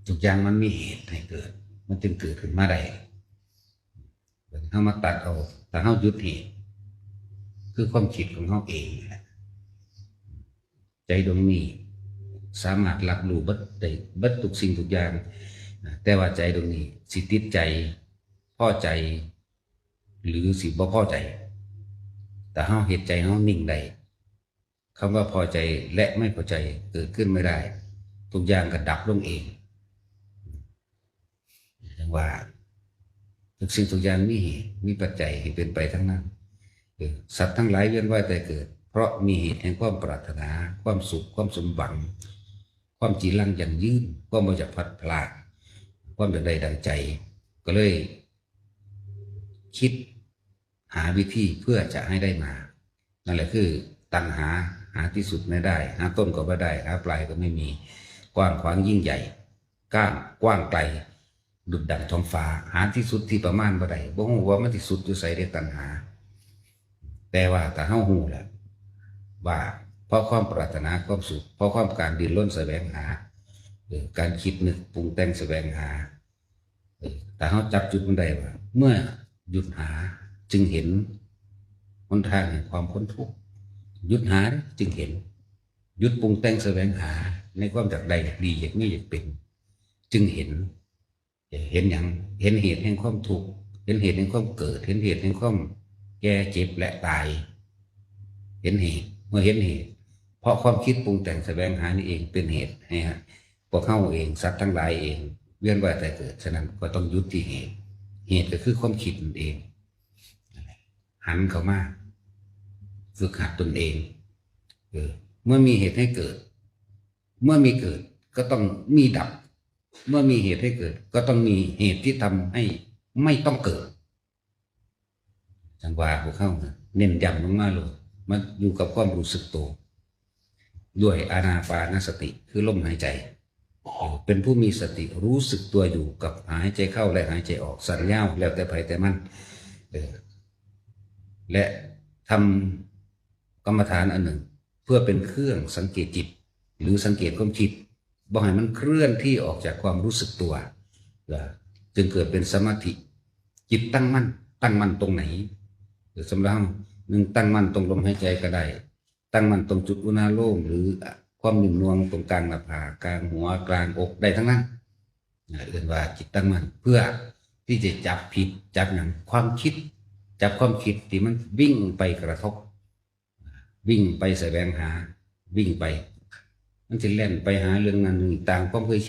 ทุกอย่างมันมีเหตุให้เกิดมันจึงเกิดขึ้นมาได้เขามาตัดเอาแต่เขาหยุดเหตุคือความคิดของเขาเองใจดวงนี้สามารถรับรู้ได้เบิดทุกสิ่งทุกอย่างแต่ว่าใจดวงนี้สิติดใจพอใจหรือสิบ่พอใจแต่เขาเหตุใจเขานิ่งได้คำว่าพอใจและไม่พอใจเกิดขึ้นไม่ได้ทุกอย่างก็ดับลงเองอย่างว่าทุกสิ่งทุกอย่างมีเหตุมีปัจจัยให้เป็นไปทั้งนั้นสัตว์ทั้งหลายเวียนว่ายแต่เกิดเพราะมีเหตุแห่งความปรารถนาความสุขความสมหวังความจีรังยั่งยืนความบ่อยากพลัดพรากความอยากได้ดังใจก็เลยคิดหาวิธีเพื่อจะให้ได้มานั่นแหละคือตัณหาที่สุดไม่ได้หาต้นก็ไม่ได้หาปลายก็ไม่มีกว้างขวางยิ่งใหญ่กว้างไกลดุจดั่งท้องฟ้าหาที่สุดที่ประมาณบ่ได้บ่ฮู้ว่ามันที่สุดอยู่ไสได้ตัณหาแต่ว่าถ้าเฮาฮู้แล้วว่าเพราะความปรารถนาความสุขเพราะความการดิ้นรนแสวงหาการคิดนึกปรุงแต่งแสวงหาแต่เฮาจับจุดมันได้ว่าเมื่อหยุดหาจึงเห็นหนทางแห่งความพ้นทุกข์หยุดหาจึงเห็นหยุดปรุงแต่งแสวงหาในความอยากได้อยากดีอยากมีอยากเป็นจึงเห็นอย่างเห็นเหตุแห่งความทุกข์เห็นเหตุแห่งความเกิดเห็นเหตุแห่งความแก่เจ็บและตายเห็นเหตุเมื่อเห็นเหตุเพราะความคิดปรุงแต่งแสวงหานี่เองเป็นเหตุให้พวกเขาเองสัตว์ทั้งหลายเองเวียนว่ายแต่เกิดฉะนั้นก็ต้องยุติเหตุก็คือความคิดนั่นเองหันเข้ามาฝึกหัดตนเองเมื่อมีเหตุให้เกิดเมื่อมีเกิดก็ต้องมีดับเมื่อมีเหตุให้เกิดก็ต้องมีเหตุที่ทำให้ไม่ต้องเกิดจังหวะพวกเขาเน้นย้ำลงมาเลยมันอยู่กับความรู้สึกตัวด้วยอานาปานสติคือลมหายใจเป็นผู้มีสติรู้สึกตัวอยู่กับหายใจเข้าและหายใจออกสั้นยาวแล้วแต่ไผแต่มันและทำกรรมฐานอันหนึ่งเพื่อเป็นเครื่องสังเกตจิตหรือสังเกตความคิดบ่ให้มันเคลื่อนที่ออกจากความรู้สึกตัวจึงเกิดเป็นสมาธิจิตตั้งมั่นตรงไหนสำหรับหนึ่งตั้งมั่นตรงลมหายใจก็ได้ตั้งมั่นตรงจุดอุณาโลมหรือความหนึ่งนวงตรงกลางหน้าผากกลางหัวกลางอกได้ทั้งนั้นเรียกว่าจิตตั้งมั่นเพื่อที่จะจับผิดจับอย่างความคิดจับความคิดที่มันวิ่งไปกระทบวิ่งไปแสวงหาวิ่งไปมันจะเล่นไปหาเรื่องนั้นต่างความเคย